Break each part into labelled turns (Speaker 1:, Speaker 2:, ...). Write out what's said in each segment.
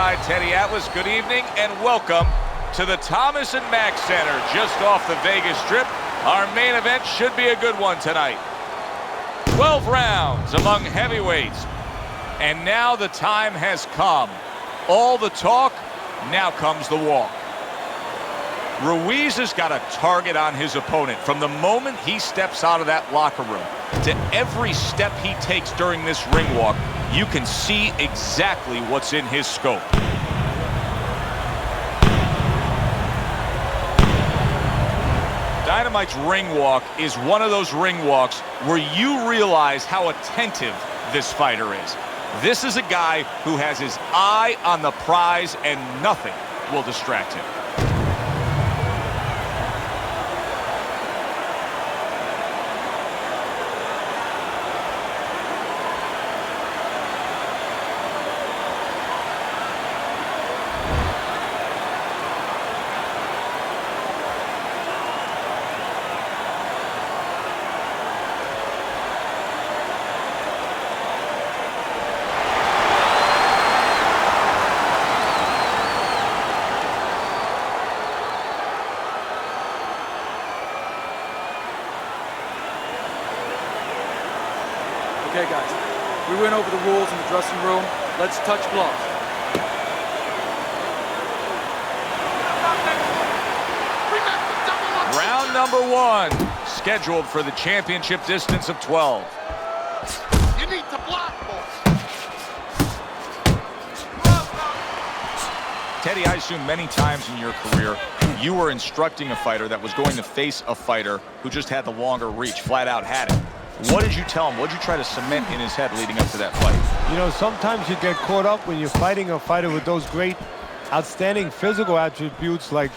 Speaker 1: ringside, Teddy Atlas. Good evening and welcome to the Thomas & Mack Center, just off the Vegas Strip. Our main event should be a good one tonight. 12 rounds among heavyweights. And now the time has come. All the talk, now comes the walk. Ruiz has got a target on his opponent from the moment he steps out of that locker room to every step he takes during this ring walk. You can see exactly what's in his scope. Dynamite's ring walk is one of those ring walks where you realize how attentive this fighter is. This is a guy who has his eye on the prize and nothing will distract him.
Speaker 2: Okay, guys, we went over the rules in the dressing room. Let's touch gloves.
Speaker 1: Round number one, scheduled for the championship distance of 12.
Speaker 3: You need to block,
Speaker 1: Teddy, I assume many times in your career, you were instructing a fighter that was going to face a fighter who just had the longer reach, flat out had it. What did you tell him? What did you try to cement in his head leading up to that fight?
Speaker 4: You know, sometimes you get caught up when you're fighting a fighter with those great, outstanding physical attributes like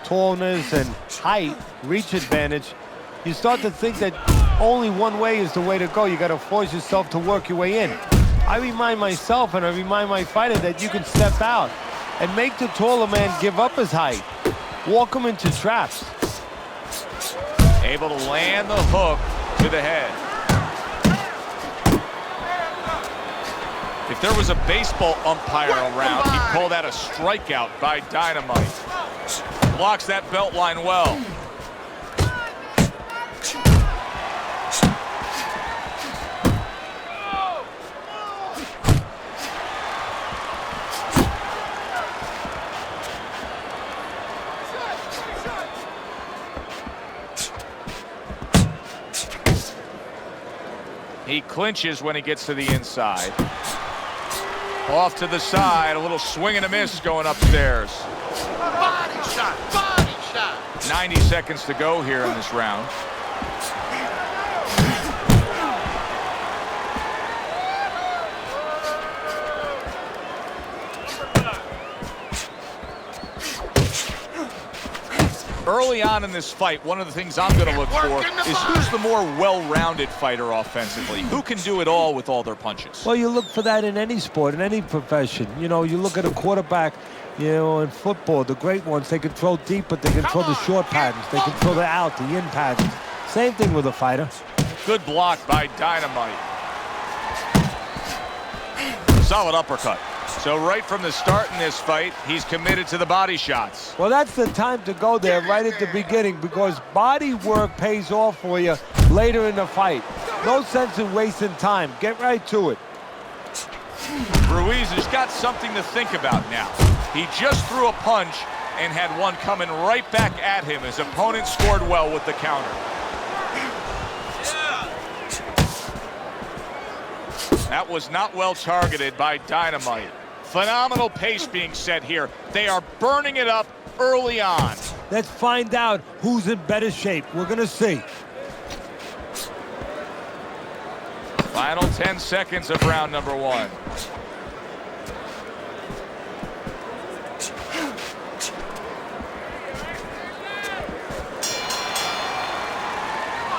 Speaker 4: tallness and height, reach advantage. You start to think that only one way is the way to go. You got to force yourself to work your way in. I remind myself and I remind my fighter that you can step out and make the taller man give up his height. Walk him into traps.
Speaker 1: Able to land the hook to the head. If there was a baseball umpire around, he'd call that a strikeout by Dynamite. Blocks that belt line well. He clinches when he gets to the inside. Off to the side, a little swing and a miss going upstairs.
Speaker 3: body shot, body shot.
Speaker 1: 90 seconds to go here in this round. Early on in this fight, one of the things I'm going to look for is who's the more well-rounded fighter offensively. Who can do it all with all their punches?
Speaker 4: Well, you look for that in any sport, in any profession. You know, you look at a quarterback, you know, in football, the great ones, they can throw deep, but they can throw the short patterns. They can throw the out, the in patterns. Same thing with a fighter.
Speaker 1: Good block by Dynamite. Solid uppercut. So right from the start in this fight, he's committed to the body shots.
Speaker 4: Well, that's the time to go there right at the beginning, because body work pays off for you later in the fight. No sense in wasting time. Get right to it.
Speaker 1: Ruiz has got something to think about now. He just threw a punch and had one coming right back at him. His opponent scored well with the counter. That was not well targeted by Dynamite. Phenomenal pace being set here. They are burning it up early on.
Speaker 4: Let's find out who's in better shape. We're going to see.
Speaker 1: Final 10 seconds of round number one.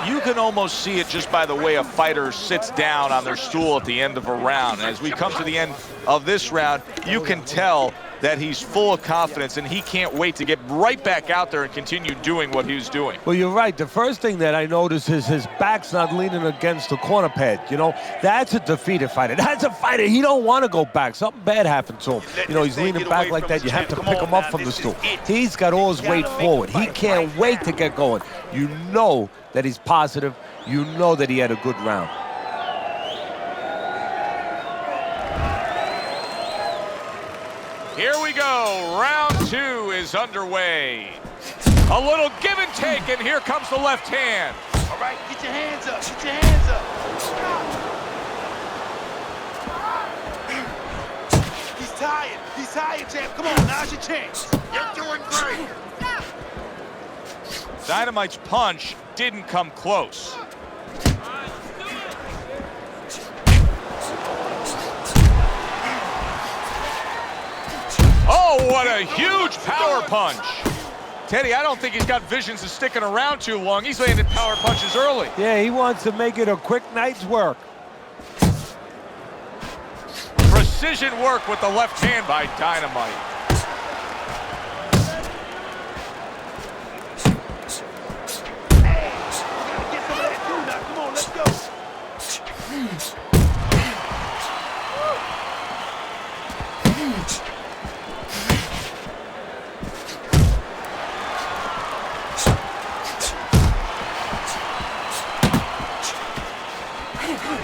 Speaker 1: You can almost see it just by the way a fighter sits down on their stool at the end of a round. As we come to the end of this round, you can tell that he's full of confidence and he can't wait to get right back out there and continue doing what he was doing.
Speaker 4: Well, you're right. The first thing that I noticed is his back's not leaning against the corner pad. You know, that's a defeated fighter. That's a fighter. He don't want to go back. Something bad happened to him. You know, he's leaning back like that. You have to pick him up from the stool. He's got all his weight forward. He can't wait to get going. You know that he's positive. You know that he had a good round.
Speaker 1: Here we go. Round 2 is underway. A little give and take, and here comes the left hand.
Speaker 3: All right, get your hands up. Get your hands up. He's tired. He's tired, champ. Come on, now's your chance. You're doing great.
Speaker 1: Dynamite's punch didn't come close. Oh, what a huge power punch. Teddy, I don't think he's got visions of sticking around too long. He's landing power punches early.
Speaker 4: Yeah, he wants to make it a quick night's work.
Speaker 1: Precision work with the left hand by Dynamite.
Speaker 3: Hey, we gotta get some of that too now. Come on, let's go.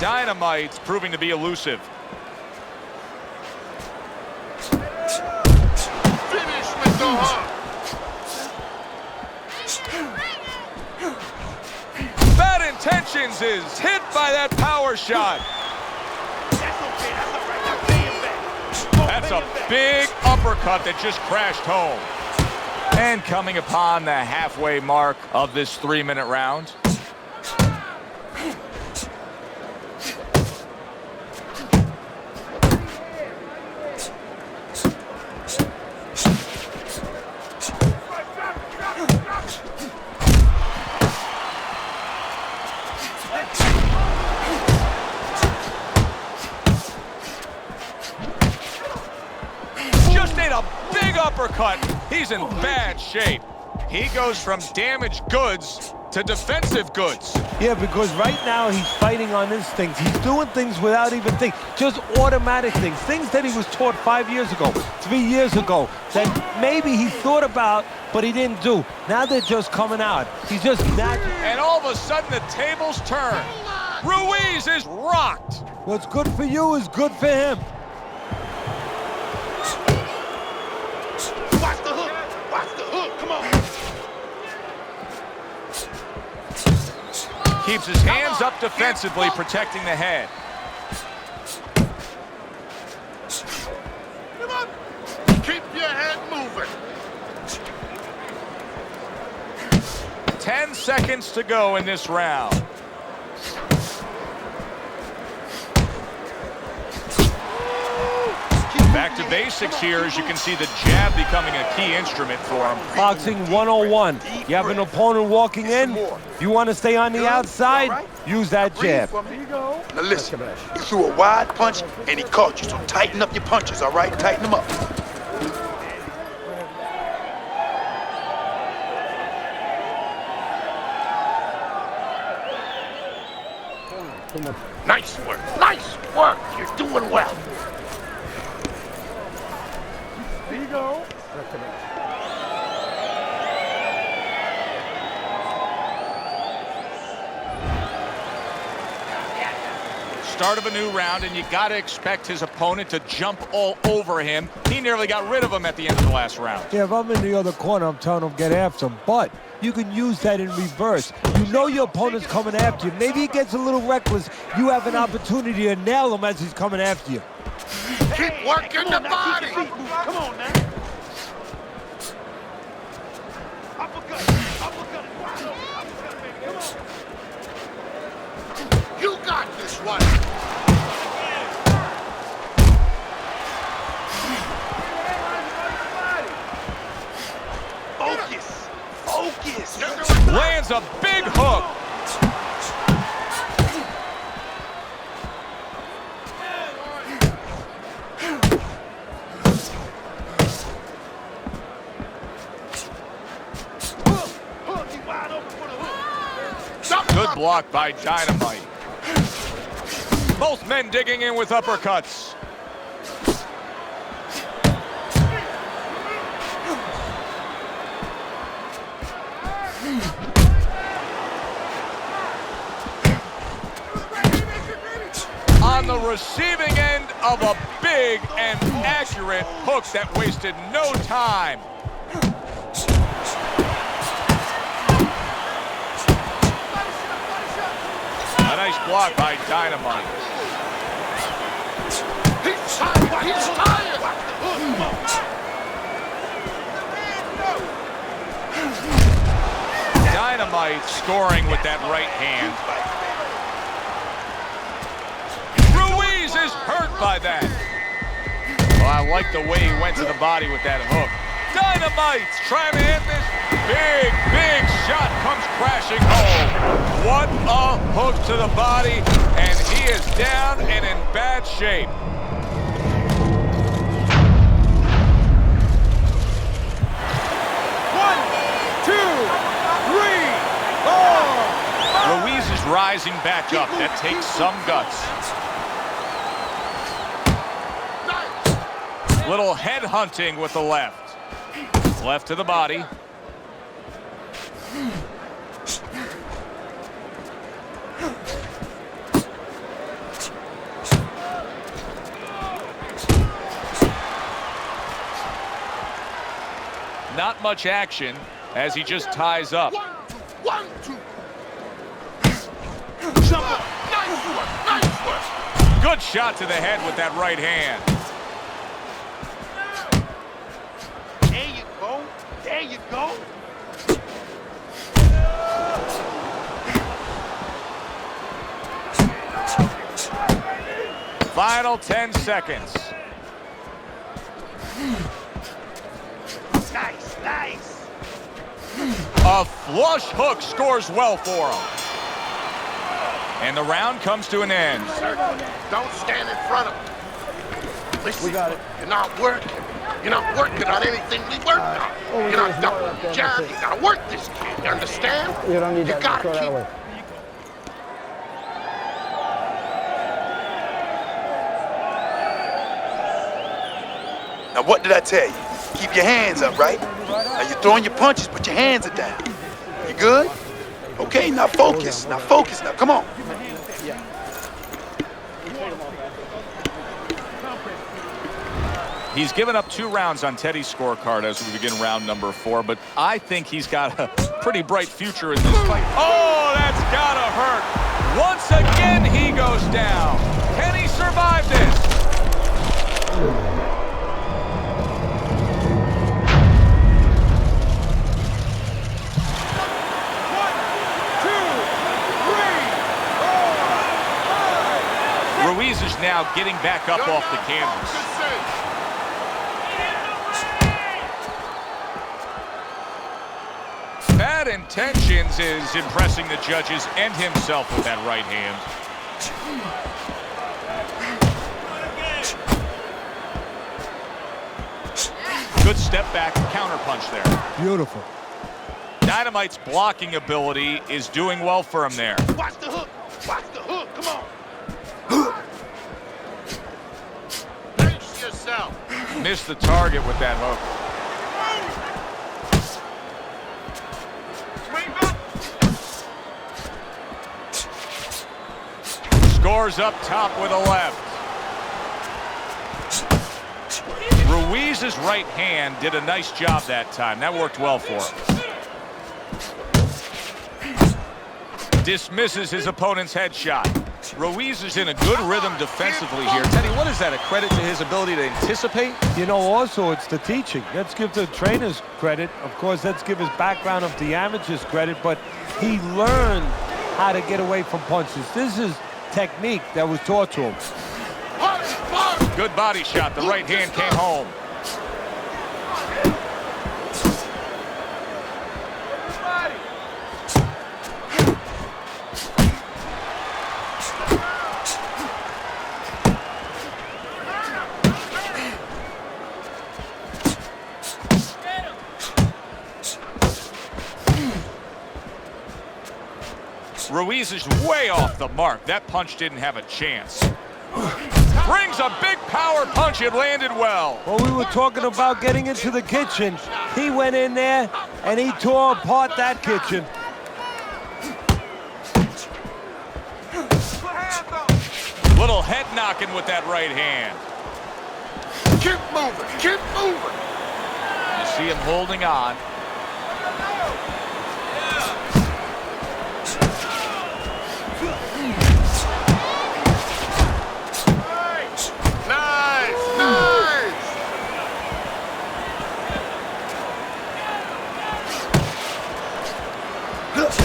Speaker 1: Dynamite's proving to be elusive.
Speaker 3: Finish with the hook.
Speaker 1: Bad Intentions is hit by that power shot.
Speaker 3: That's okay. That's all right. Now pay him back. Come on,
Speaker 1: That's
Speaker 3: pay
Speaker 1: a
Speaker 3: him back.
Speaker 1: big uppercut that just crashed home. And coming upon the halfway mark of this 3-minute round. Uppercut. He's in bad shape. He goes from damaged goods to defensive goods.
Speaker 4: Yeah, because right now he's fighting on instincts. He's doing things without even thinking. Just automatic things. Things that he was taught 5 years ago, 3 years ago, that maybe he thought about, but he didn't do. Now they're just coming out. He's just natural.
Speaker 1: And all of a sudden the tables turn. Ruiz is rocked.
Speaker 4: What's good for you is good for him.
Speaker 3: Watch the hook. Watch the hook. Come on.
Speaker 1: Keeps his hands up defensively, protecting the head.
Speaker 3: Come on. Keep your head moving.
Speaker 1: 10 seconds to go in this round. Back to basics here, as you can see the jab becoming a key instrument for him.
Speaker 4: Boxing 101. You have an opponent walking in. You want to stay on the outside? Use that jab.
Speaker 3: Now listen, he threw a wide punch and he caught you, so tighten up your punches, all right? Tighten them up. Nice work, nice work. You're doing well. There you go.
Speaker 1: Start of a new round, and you got to expect his opponent to jump all over him. He nearly got rid of him at the end of the last round.
Speaker 4: Yeah, if I'm in the other corner, I'm telling him get after him. But you can use that in reverse. You know your opponent's coming after you. Maybe he gets a little reckless. You have an opportunity to nail him as he's coming after you.
Speaker 3: Keep working the body. Come on now. Uppercut. Uppercut. Uppercut, baby. Come on. You got this one. Focus. Focus.
Speaker 1: Lands a big hook. block by Dynamite. Both men digging in with uppercuts. On the receiving end of a big and accurate hook that wasted no time. A nice block by Dynamite.
Speaker 3: He's tired. He's tired.
Speaker 1: Dynamite scoring with that right hand. Ruiz is hurt by that. Well, I like the way he went to the body with that hook. Dynamite's trying to hit this big shot, comes crashing home. What a hook to the body, and he is down and in bad shape. Ruiz is rising back up. That takes some guts. Little head hunting with the left. Left to the body. Not much action as he just ties up.
Speaker 3: 1, 2. Jumper. Nice work. Nice work.
Speaker 1: Good shot to the head with that right hand.
Speaker 3: There you go. There you go.
Speaker 1: Final 10 seconds.
Speaker 3: Nice, nice.
Speaker 1: A flush hook scores well for him. And the round comes to an end.
Speaker 3: Don't stand in front of him. Listen, we got it. You're not working. You're not working on anything we worked on. You're not doubling your job. You gotta work this kid. You understand?
Speaker 5: You don't need
Speaker 3: you
Speaker 5: that.
Speaker 3: gotta
Speaker 5: Throw that
Speaker 3: keep.
Speaker 5: away.
Speaker 6: Now what did I tell you? Keep your hands up, right? Now you're throwing your punches, but your hands are down. You good? Okay, now focus. Now focus. Now come on.
Speaker 1: He's given up 2 rounds on Teddy's scorecard as we begin round number 4, but I think he's got a pretty bright future in this fight. Oh, that's gotta hurt. Once again, he goes down. Can he survive this? Ruiz is now getting back up off the canvas. Bad intentions is impressing the judges and himself with that right hand. Good step back counter punch there.
Speaker 4: Beautiful.
Speaker 1: Dynamite's blocking ability is doing well for him there.
Speaker 3: Watch the hook. Watch the hook. Come on. Pace yourself.
Speaker 1: Missed the target with that hook. Scores up top with a left. Ruiz's right hand did a nice job that time. That worked well for him. Dismisses his opponent's headshot. Ruiz is in a good rhythm defensively here. Teddy, what is that, a credit to his ability to anticipate?
Speaker 4: You know, also it's the teaching. Let's give the trainers credit. Of course, let's give his background of the amateurs credit, but he learned how to get away from punches. This is technique that was taught to him.
Speaker 1: Good body shot. The right hand came home. Ruiz is way off the mark. That punch didn't have a chance. Brings a big power punch. It landed well.
Speaker 4: Well, we were talking about getting into the kitchen. He went in there and he tore apart that kitchen.
Speaker 1: Little head knocking with that right hand.
Speaker 3: Keep moving, keep moving.
Speaker 1: You see him holding on.
Speaker 3: Nice, nice.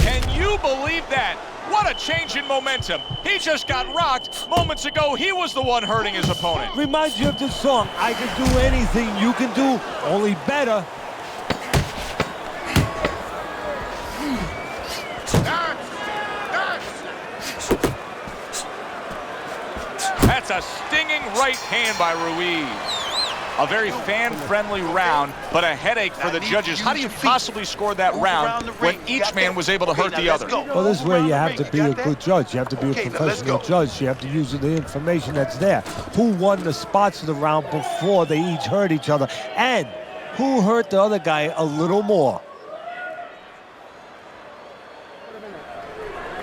Speaker 1: Can you believe that? What a change in momentum. He just got rocked. Moments ago, he was the one hurting his opponent.
Speaker 4: Reminds you of this song, I can do anything you can do, only better.
Speaker 1: That's a stinging right hand by Ruiz. A very fan-friendly round, but a headache for the judges. How do you possibly score that round when each man was able to hurt the other?
Speaker 4: Well, this is where you have to be a good judge. You have to be a professional judge. You have to use the information that's there. Who won the spots of the round before they each hurt each other? And who hurt the other guy a little more?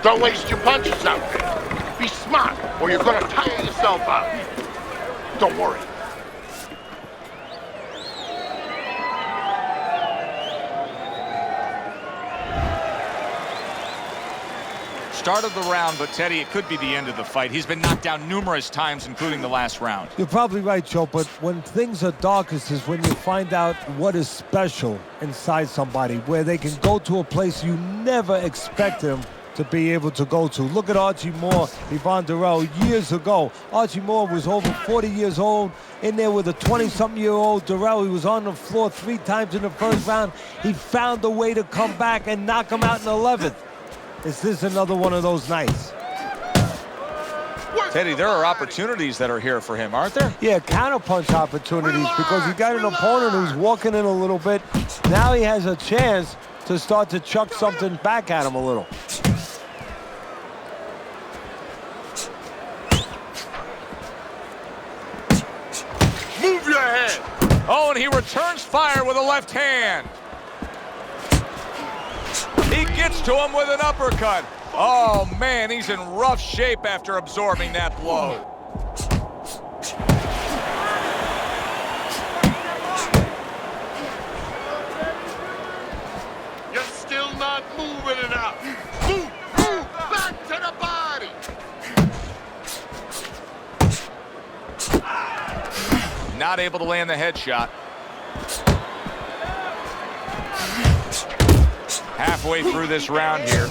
Speaker 3: Don't waste your punches out there. Be smart, or you're gonna tire yourself out. Don't worry.
Speaker 1: Start of the round, but Teddy, it could be the end of the fight. He's been knocked down numerous times, including the last round.
Speaker 4: You're probably right, Joe, but when things are darkest is when you find out what is special inside somebody, where they can go to a place you never expect them to be able to go to. Look at Archie Moore, Yvonne Durrell, years ago. Archie Moore was over 40 years old, in there with a 20-something-year-old Durrell. He was on the floor 3 times in the first round. He found a way to come back and knock him out in the 11th. Is this another one of those nights?
Speaker 1: Teddy, there are opportunities that are here for him, aren't there?
Speaker 4: Yeah, counterpunch opportunities, because he got an opponent who's walking in a little bit. Now he has a chance to start to chuck something back at him a little.
Speaker 3: Move your head.
Speaker 1: Oh, and he returns fire with a left hand. He gets to him with an uppercut. Oh, man, he's in rough shape after absorbing that blow.
Speaker 3: You're still not moving enough. Move, move, back to the body.
Speaker 1: Not able to land the headshot. Halfway through this round here.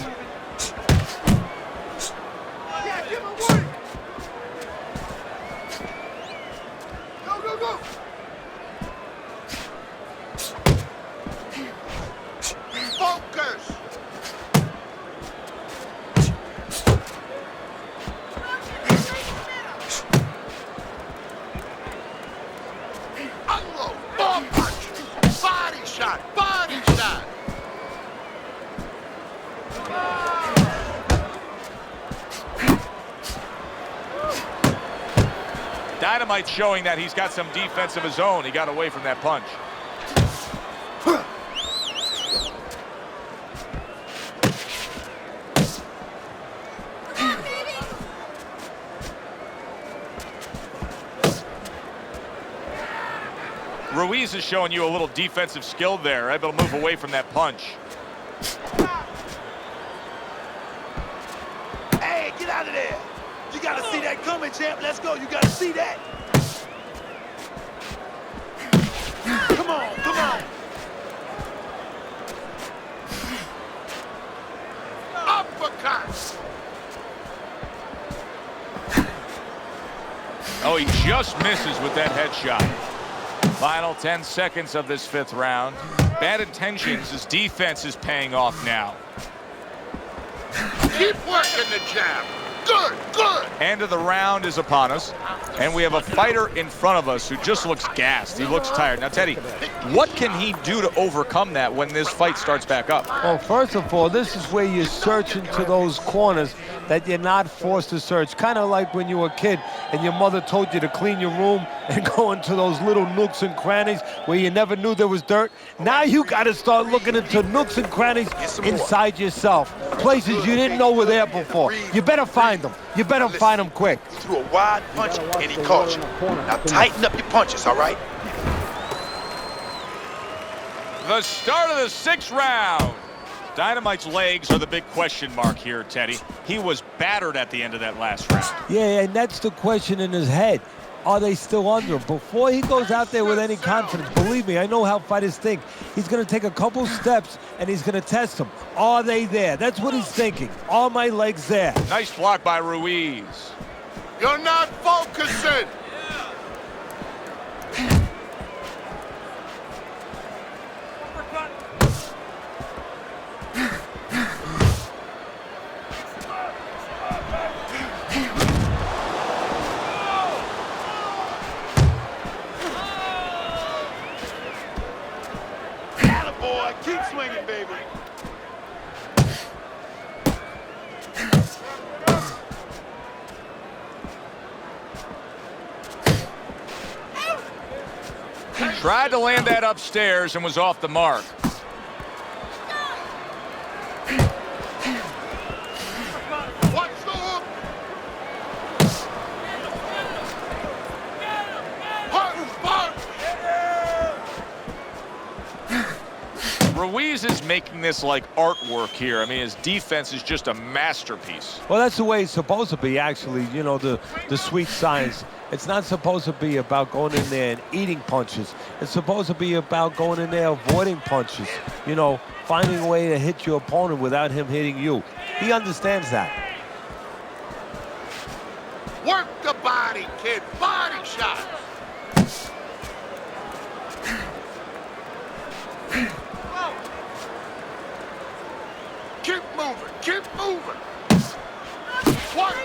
Speaker 3: Go, go, go. Focus. Unload. Ball punch. Body shot. Body shot.
Speaker 1: Dynamite showing that he's got some defense of his own. He got away from that punch. Ruiz is showing you a little defensive skill there, able to move away from that punch.
Speaker 6: Hey, get out of there. You got to see that coming, champ. Let's go. You got to see that. Come on, come on.
Speaker 3: Uppercut.
Speaker 1: Oh, he just misses with that headshot. Final 10 seconds of this 5th round. Bad intentions. His defense is paying off now.
Speaker 3: Keep working the jab. Good, good.
Speaker 1: End of the round is upon us, and we have a fighter in front of us who just looks gassed. He looks tired. Now, Teddy, what can he do to overcome that when this fight starts back up?
Speaker 4: Well, first of all, this is where you search into those corners that you're not forced to search. Kind of like when you were a kid and your mother told you to clean your room and go into those little nooks and crannies where you never knew there was dirt. Now you got to start looking into nooks and crannies inside yourself, places you didn't know were there before. You better find them. You better find them quick.
Speaker 6: He threw a wide punch and he caught you. Now tighten up your punches, all right?
Speaker 1: The start of the 6th round. Dynamite's legs are the big question mark here, Teddy. He was battered at the end of that last round.
Speaker 4: Yeah, and that's the question in his head. Are they still under him? Before he goes out there with any confidence, believe me, I know how fighters think. He's going to take a couple steps, and he's going to test them. Are they there? That's what he's thinking. Are my legs there?
Speaker 1: Nice block by Ruiz.
Speaker 3: You're not focusing.
Speaker 6: Boy, keep swinging, baby.
Speaker 1: Tried to land that upstairs and was off the mark.
Speaker 3: Watch the hook. Punch.
Speaker 1: Ruiz is making this like artwork here. I mean, his defense is just a masterpiece.
Speaker 4: Well, that's the way it's supposed to be, actually. You know, the sweet science. It's not supposed to be about going in there and eating punches. It's supposed to be about going in there avoiding punches. You know, finding a way to hit your opponent without him hitting you. He understands that.
Speaker 3: Work the body, kid. Body shots. Keep moving. Keep moving. One.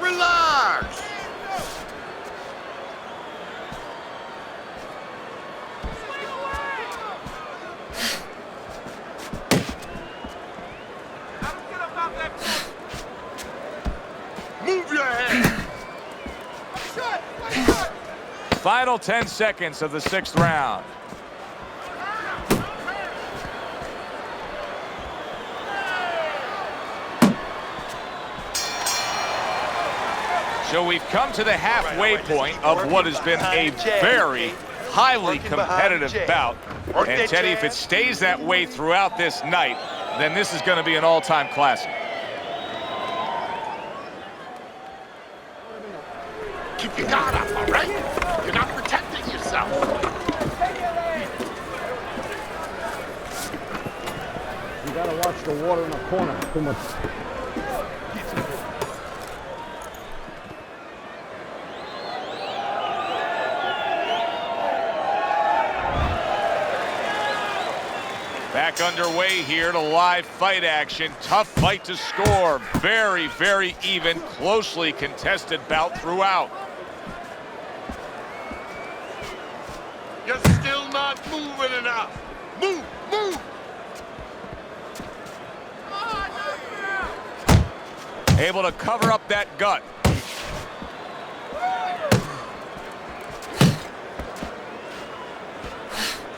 Speaker 3: Relax. Move your head.
Speaker 1: Final 10 seconds of the 6th round. So we've come to the halfway point of what has been a very highly competitive bout. And Teddy, if it stays that way throughout this night, then this is going to be an all-time classic.
Speaker 3: Keep your guard up, all right? You're not protecting yourself.
Speaker 5: You gotta watch the water in the corner. Too much.
Speaker 1: Back underway here to live fight action. Tough fight to score. Very, very even, closely contested bout throughout.
Speaker 3: You're still not moving enough. Move.
Speaker 1: Able to cover up that gut.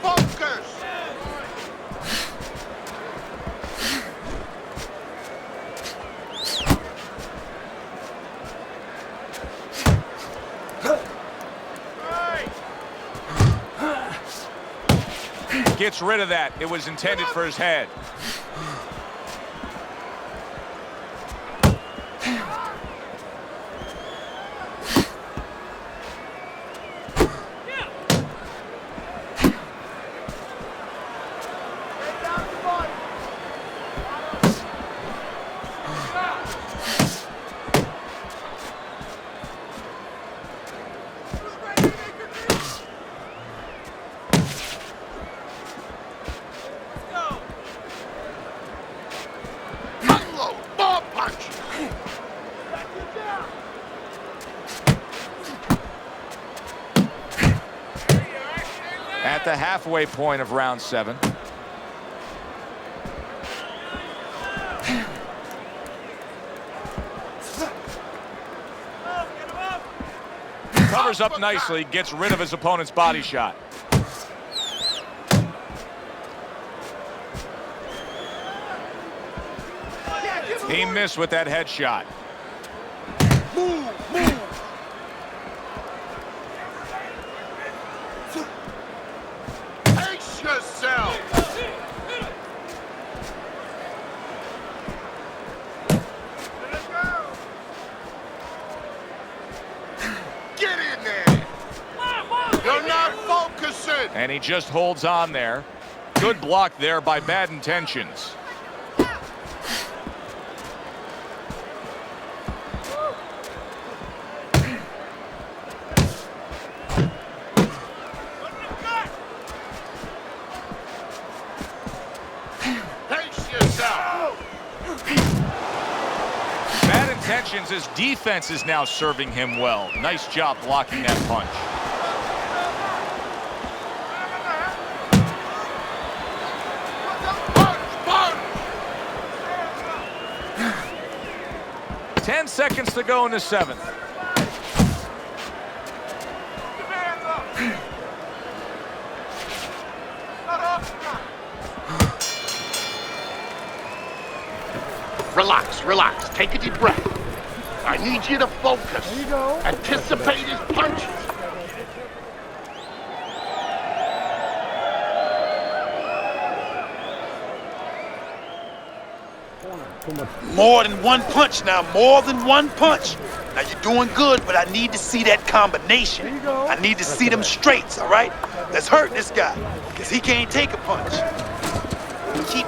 Speaker 3: Focus.
Speaker 1: gets rid of that. It was intended for his head. At the halfway point of round 7. Covers up nicely, gets rid of his opponent's body shot. He missed with that headshot.
Speaker 3: Pace yourself. Get in there. You're not focusing.
Speaker 1: And he just holds on there. Good block there by Bad Intentions. His defense is now serving him well. Nice job blocking that punch. Punch! 10 seconds to go in the 7th.
Speaker 3: Relax, relax. Take a deep breath. I need you to focus.
Speaker 5: There you go.
Speaker 3: Anticipate his punches.
Speaker 6: More than one punch now, more than one punch. Now you're doing good, but I need to see that combination.
Speaker 5: There you go.
Speaker 6: I need to see them straights, all right? Let's hurt this guy, because he can't take a punch. Keep.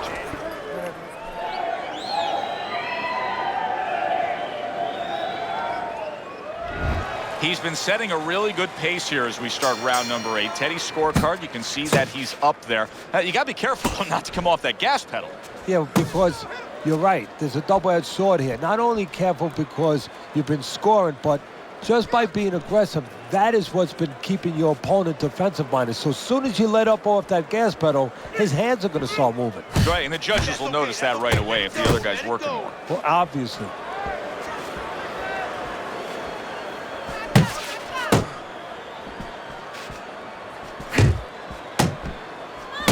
Speaker 1: He's been setting a really good pace here as we start round number 8. Teddy's scorecard, you can see that he's up there. You got to be careful not to come off that gas pedal.
Speaker 4: Yeah, because you're right. There's a double-edged sword here. Not only careful because you've been scoring, but just by being aggressive, that is what's been keeping your opponent defensive-minded. So as soon as you let up off that gas pedal, his hands are going to start moving.
Speaker 1: Right, and the judges will notice that right away if the other guy's working more.
Speaker 4: Well, obviously.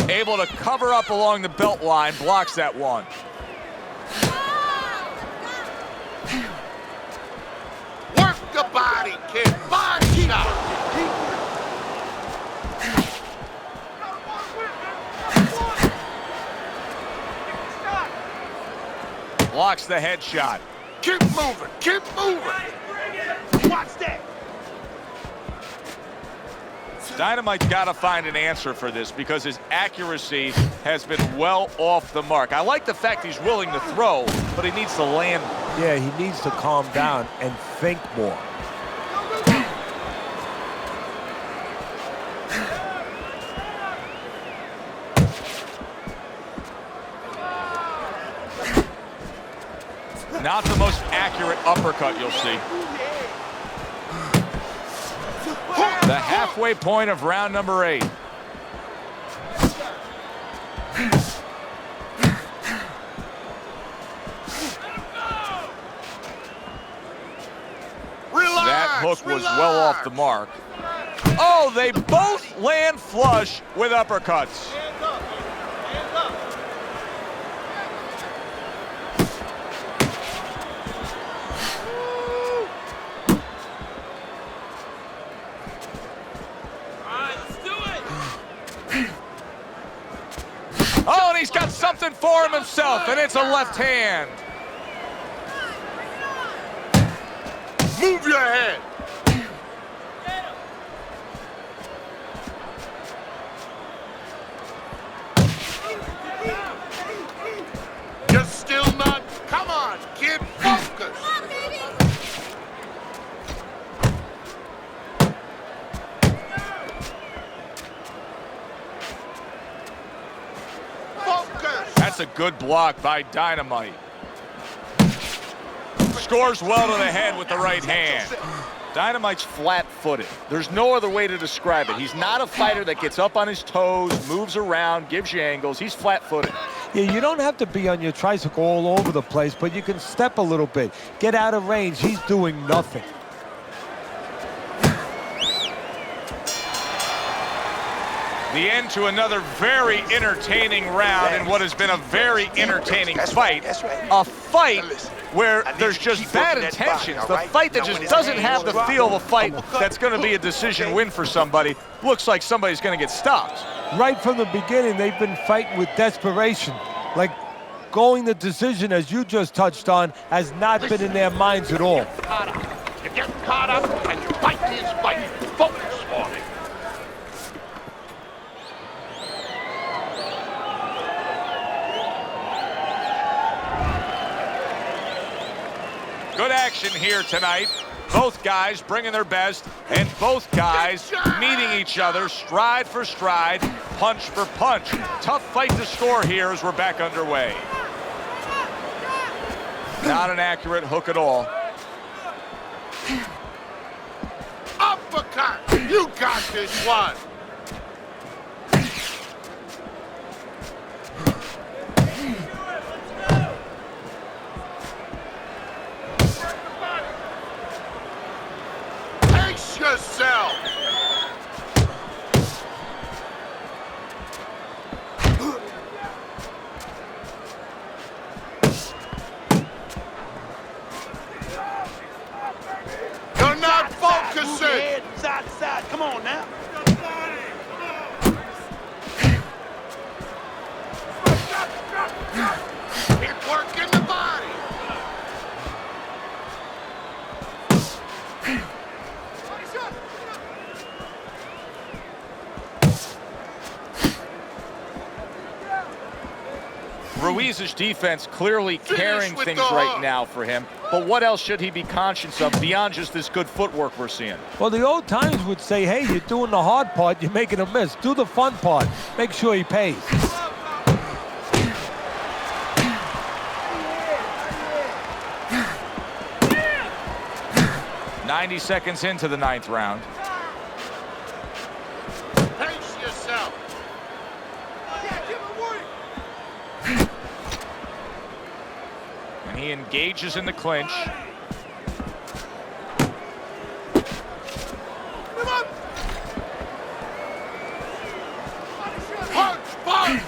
Speaker 1: Able to cover up along the belt line, blocks that one.
Speaker 3: Work the body, kid. Body shot.
Speaker 1: Blocks the headshot.
Speaker 3: Keep moving. Keep moving. Watch that.
Speaker 1: Dynamite's got to find an answer for this because his accuracy has been well off the mark. I like the fact he's willing to throw, but he needs to land.
Speaker 4: Yeah, he needs to calm down and think more.
Speaker 1: Not the most accurate uppercut you'll see. The halfway point of round number 8.
Speaker 3: Relax,
Speaker 1: That hook was
Speaker 3: relax.
Speaker 1: well off the mark. Oh, they both land flush with uppercuts.
Speaker 3: Hands up. Hands up.
Speaker 1: himself, and it's a left hand.
Speaker 3: Move your head. You're still not. Come on, kid, focus. Focus.
Speaker 1: That's a good block by Dynamite. Scores well to the head with the right hand. Dynamite's flat-footed. There's no other way to describe it. He's not a fighter that gets up on his toes, moves around, gives you angles. He's flat-footed.
Speaker 4: Yeah, you don't have to be on your tricycle all over the place, but you can step a little bit. Get out of range. He's doing nothing.
Speaker 1: The end to another very entertaining round in what has been a very entertaining fight.
Speaker 6: That's right.
Speaker 1: A fight where
Speaker 6: I need
Speaker 1: there's
Speaker 6: you to
Speaker 1: just
Speaker 6: keep
Speaker 1: bad
Speaker 6: working that body,
Speaker 1: intentions.
Speaker 6: all
Speaker 1: The
Speaker 6: right?
Speaker 1: fight that
Speaker 6: Now,
Speaker 1: just
Speaker 6: when his
Speaker 1: doesn't
Speaker 6: hands
Speaker 1: have the
Speaker 6: drop,
Speaker 1: feel of a fight that's going to be a decision
Speaker 6: okay.
Speaker 1: win for somebody. Looks like somebody's going to get stopped.
Speaker 4: Right from the beginning, they've been fighting with desperation. Like going the decision, as you just touched on, has not been in their minds at all.
Speaker 3: You get caught up and you fight his fight. Focus for me.
Speaker 1: Good action here tonight. Both guys bringing their best, and both guys meeting each other stride for stride, punch for punch. Tough fight to score here as we're back underway. Not an accurate hook at all.
Speaker 3: Uppercut. You got this one. Pace yourself. You're not focusing.
Speaker 6: Side to side. Come on now.
Speaker 3: Keep working the body.
Speaker 1: Ruiz's defense clearly carrying
Speaker 3: with
Speaker 1: things
Speaker 3: the
Speaker 1: right
Speaker 3: hook.
Speaker 1: now for him. But what else should he be conscious of beyond just this good footwork we're seeing?
Speaker 4: Well, the old times would say, hey, you're doing the hard part, you're making a miss. Do the fun part. Make sure he pays.
Speaker 1: "90 seconds into the 9th round.
Speaker 3: Pace yourself.
Speaker 1: And he engages in the clinch.
Speaker 3: Punch, punch.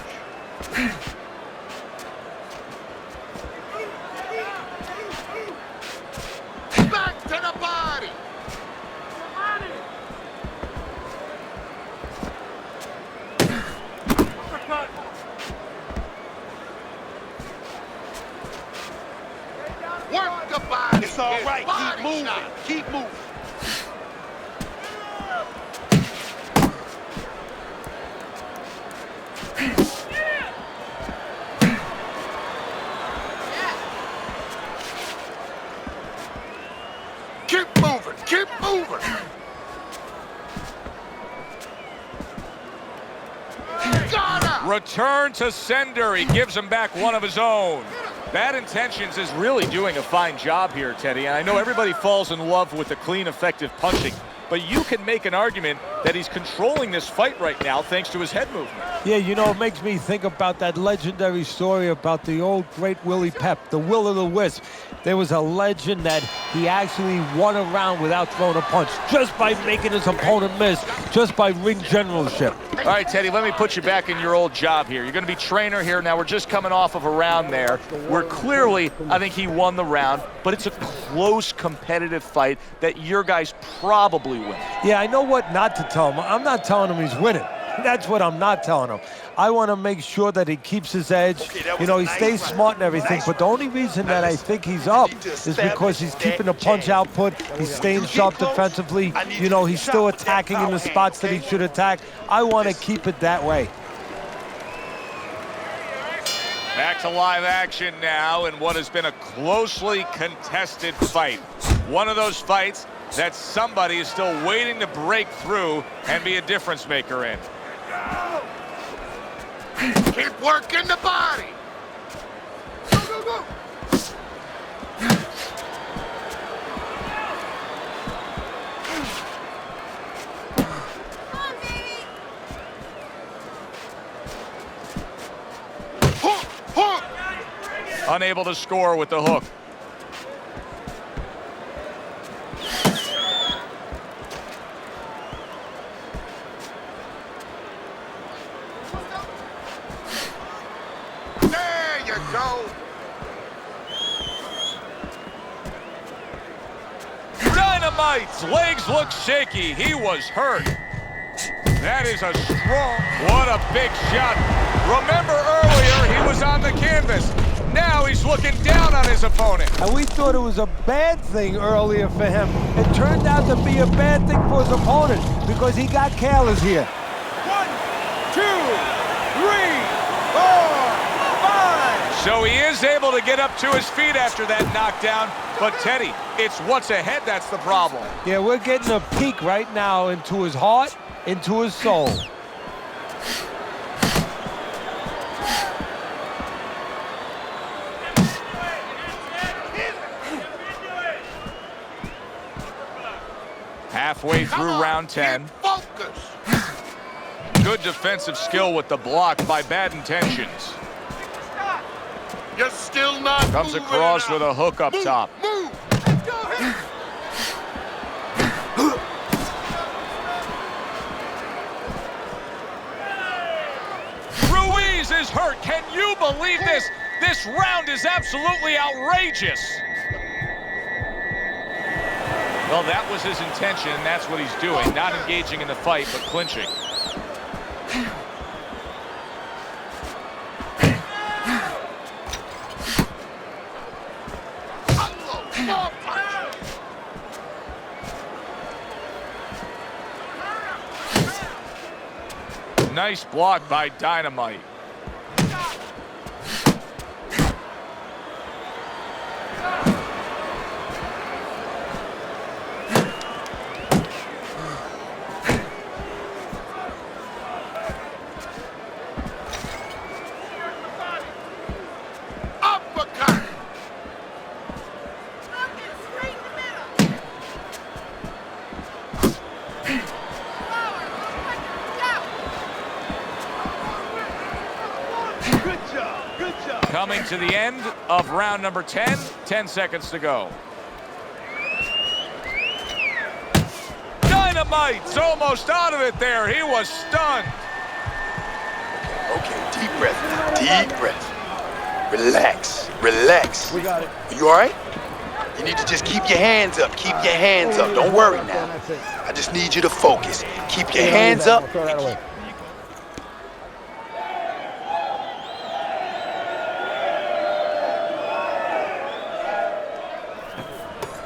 Speaker 3: Back to the body. Work the body.
Speaker 6: It's all
Speaker 3: kid.
Speaker 6: right.
Speaker 3: Body
Speaker 6: Keep moving.
Speaker 3: shot.
Speaker 6: Keep moving.
Speaker 3: Keep moving. Keep moving. Got him.
Speaker 1: Return to sender. He gives him back one of his own. Bad Intentions is really doing a fine job here, Teddy. And I know everybody falls in love with the clean, effective punching, but you can make an argument that he's controlling this fight right now thanks to his head movement.
Speaker 4: Yeah, you know, it makes me think about that legendary story about the old great Willie Pep, the Will of the Wisp. There was a legend that he actually won a round without throwing a punch, just by making his opponent miss, just by ring generalship.
Speaker 1: All right, Teddy, let me put you back in your old job here. You're going to be trainer here. Now, we're just coming off of a round there where clearly I think he won the round, but it's a close competitive fight that your guys probably win.
Speaker 4: Yeah, I know what not to tell him. I'm not telling him he's winning. That's what I'm not telling him. I want to make sure that he keeps his edge.
Speaker 6: Okay, that
Speaker 4: You
Speaker 6: was
Speaker 4: know,
Speaker 6: a
Speaker 4: he
Speaker 6: nice
Speaker 4: stays
Speaker 6: run.
Speaker 4: smart and everything,
Speaker 6: Nice
Speaker 4: but the only reason that I think he's up is because he's keeping the punch output. He's staying sharp defensively. You know, he's still attacking in the spots that he should attack. I want to keep it that way.
Speaker 1: Back to live action now in what has been a closely contested fight. One of those fights that somebody is still waiting to break through and be a difference maker in.
Speaker 3: Keep working the body. Go, go, go. Hook, hook.
Speaker 1: Unable to score with the hook.
Speaker 3: There you go.
Speaker 1: Dynamite's legs look shaky. He was hurt. That is a strong, what a big shot. Remember earlier, he was on the canvas. Now he's looking down on his opponent.
Speaker 4: And we thought it was a bad thing earlier for him. It turned out to be a bad thing for his opponent because he got careless here.
Speaker 2: 1, 2, 3, 4, 5.
Speaker 1: So he is able to get up to his feet after that knockdown. But Teddy, it's what's ahead that's the problem.
Speaker 4: Yeah, we're getting a peek right now into his heart, into his soul.
Speaker 1: Halfway through round 10.
Speaker 3: Focus.
Speaker 1: Good defensive skill with the block by Bad Intentions.
Speaker 3: You're still not
Speaker 1: Comes
Speaker 3: moving
Speaker 1: across
Speaker 3: enough.
Speaker 1: with a hook up
Speaker 3: Move,
Speaker 1: top.
Speaker 3: Move.
Speaker 1: Ruiz is hurt. Can you believe this? This round is absolutely outrageous. Well, that was his intention, and that's what he's doing. Not engaging in the fight, but clinching.
Speaker 3: Unload. More punch.
Speaker 1: Nice block by Dynamite.
Speaker 3: Uppercut.
Speaker 1: Coming to the end of round number 10. 10 seconds to go. Dynamite's almost out of it there. He was stunned.
Speaker 6: Okay, deep breath now. Deep breath. Relax. Relax.
Speaker 5: We got it.
Speaker 6: You all right? You need to just keep your hands up. Keep your hands up. Don't worry now.
Speaker 5: That's it.
Speaker 6: I just need you to focus. Keep your hands up.
Speaker 5: Throw that away.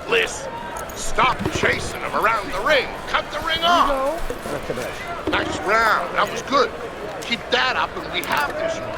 Speaker 3: Listen, stop chasing him around the ring. Cut the ring off.
Speaker 5: Look at that.
Speaker 3: Nice round. That was good. Keep that up and we have this one.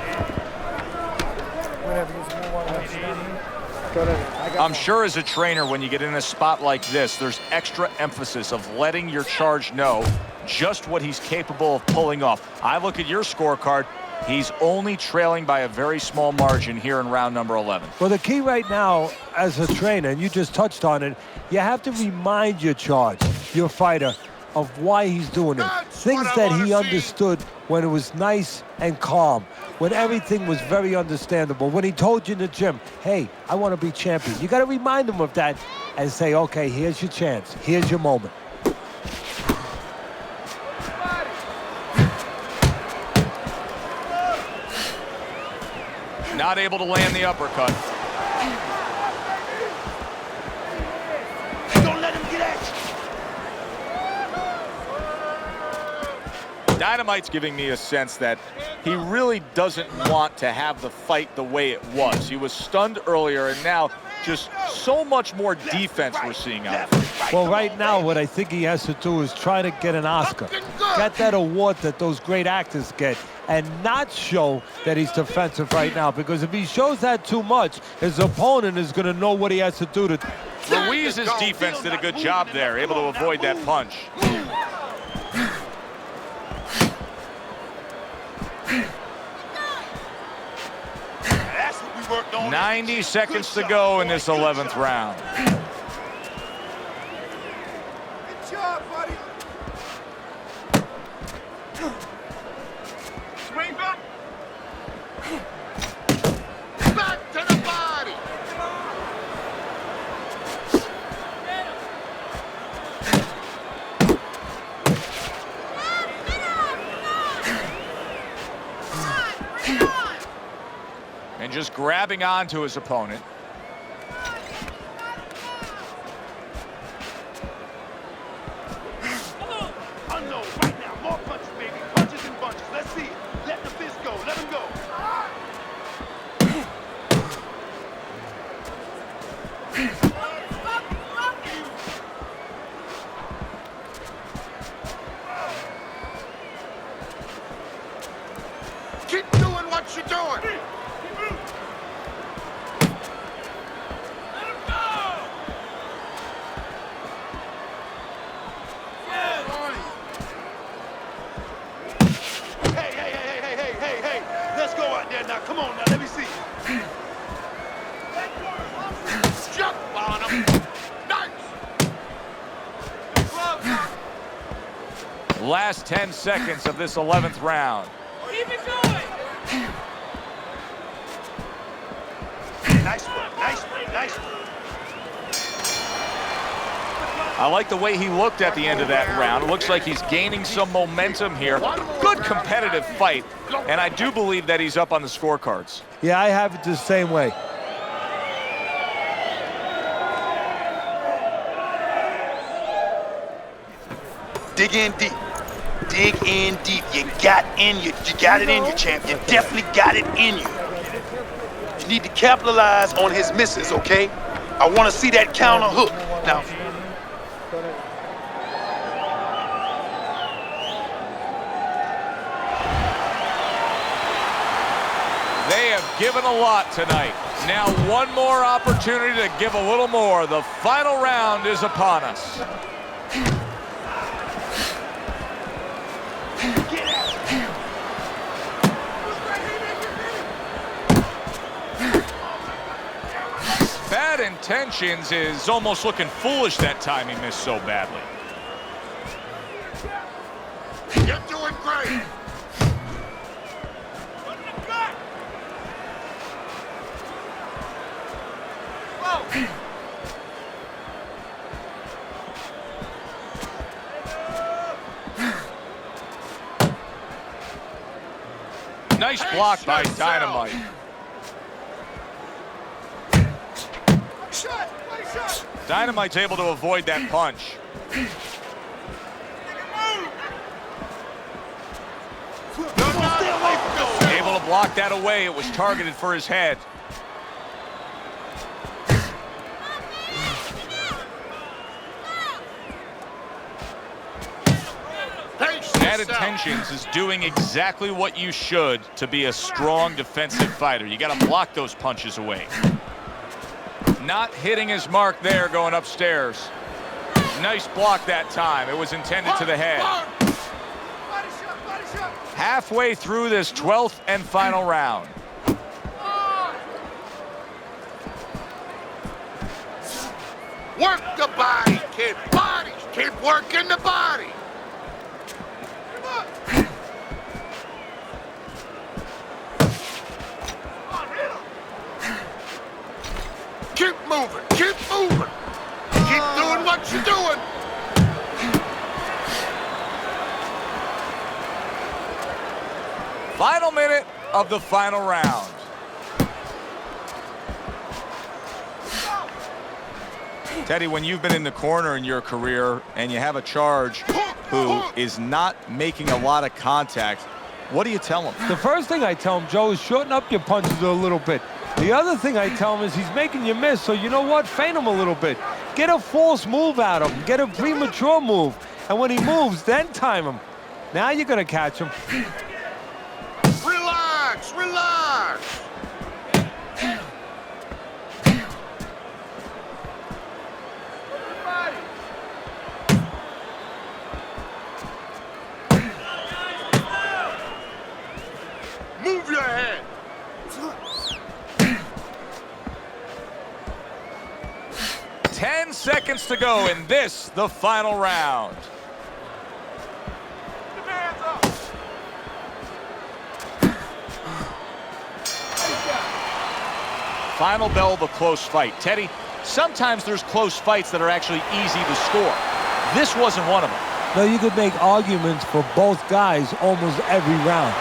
Speaker 1: I'm sure as a trainer, when you get in a spot like this, there's extra emphasis of letting your charge know just what he's capable of pulling off. I look at your scorecard. He's only trailing by a very small margin here in round number 11.
Speaker 4: Well, the key right now as a trainer, and you just touched on it, you have to remind your charge, your fighter, of why he's doing it.
Speaker 3: That's
Speaker 4: Things
Speaker 3: what I
Speaker 4: that
Speaker 3: wanna
Speaker 4: he
Speaker 3: see.
Speaker 4: understood when it was nice and calm, when everything was very understandable, when he told you in the gym, hey, I want to be champion. You got to remind him of that and say, okay, here's your chance. Here's your moment.
Speaker 1: Not able to land the uppercut.
Speaker 6: Don't let him get at you.
Speaker 1: Dynamite's giving me a sense that he really doesn't want to have the fight the way it was. He was stunned earlier, and now just so much more defense we're seeing out of him.
Speaker 4: Well, right now, what I think he has to do is try to get an Oscar. Get that award that those great actors get, and not show that he's defensive right now. Because if he shows that too much, his opponent is going to know what he has to do to...
Speaker 1: Ruiz's defense did a good job there, able to avoid that punch. 90 seconds to go in this 11th round.
Speaker 3: Good job, buddy. Swing back. Back to the body.
Speaker 1: And just grabbing onto his opponent.
Speaker 3: Unload right now. More punches, baby. Punches and bunches. Let's see it. Let the fist go. Let him go. Keep doing what you're doing. Let's go out there now. Come on now. Let me see. Jump on him. Nice.
Speaker 1: Last 10 seconds of this 11th round.
Speaker 3: Keep it going. Nice one. Nice one. Nice one.
Speaker 1: I like the way he looked at the end of that round. It looks like he's gaining some momentum here. Good competitive fight, and I do believe that he's up on the scorecards.
Speaker 4: Yeah, I have it the same way.
Speaker 6: Dig in deep. Dig in deep. You got it in you, champ. You definitely got it in you. You need to capitalize on his misses, okay? I want to see that counter hook. Now,
Speaker 1: They have given a lot tonight. Now one more opportunity to give a little more. The final round is upon us. Bad Intentions is almost looking foolish that time he missed so badly.
Speaker 3: You're doing great.
Speaker 1: Nice block by Dynamite. Dynamite's able to avoid that punch. Able to block that away. It was targeted for his head. Bad Intentions is doing exactly what you should to be a strong defensive fighter. You got to block those punches away. Not hitting his mark there going upstairs. Nice block that time. It was intended to the head. Halfway through this 12th and final round.
Speaker 3: Work the body, kid. Bodies. Keep working the body. Keep moving. Keep moving. Keep doing what you're doing.
Speaker 1: Final minute of the final round. Teddy, when you've been in the corner in your career and you have a charge
Speaker 7: who is not making a lot of contact. What do you tell him?
Speaker 4: The first thing I tell him, Joe, is shorten up your punches a little bit. The other thing I tell him is he's making you miss, so you know what? Feint him a little bit. Get a false move out of him. Get a premature move. And when he moves, then time him. Now you're going to catch him.
Speaker 3: Relax, relax. Move your head.
Speaker 1: 10 seconds to go in this, the final round. Final bell of a close fight. Teddy, sometimes there's close fights that are actually easy to score. This wasn't one of them.
Speaker 4: No, you could make arguments for both guys almost every round.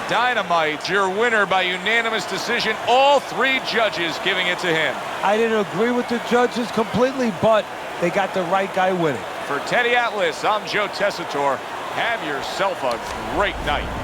Speaker 1: Dynamite, your winner by unanimous decision. All three judges giving it to him.
Speaker 4: I didn't agree with the judges completely, but they got the right guy winning.
Speaker 1: For Teddy Atlas, I'm Joe Tessitore. Have yourself a great night.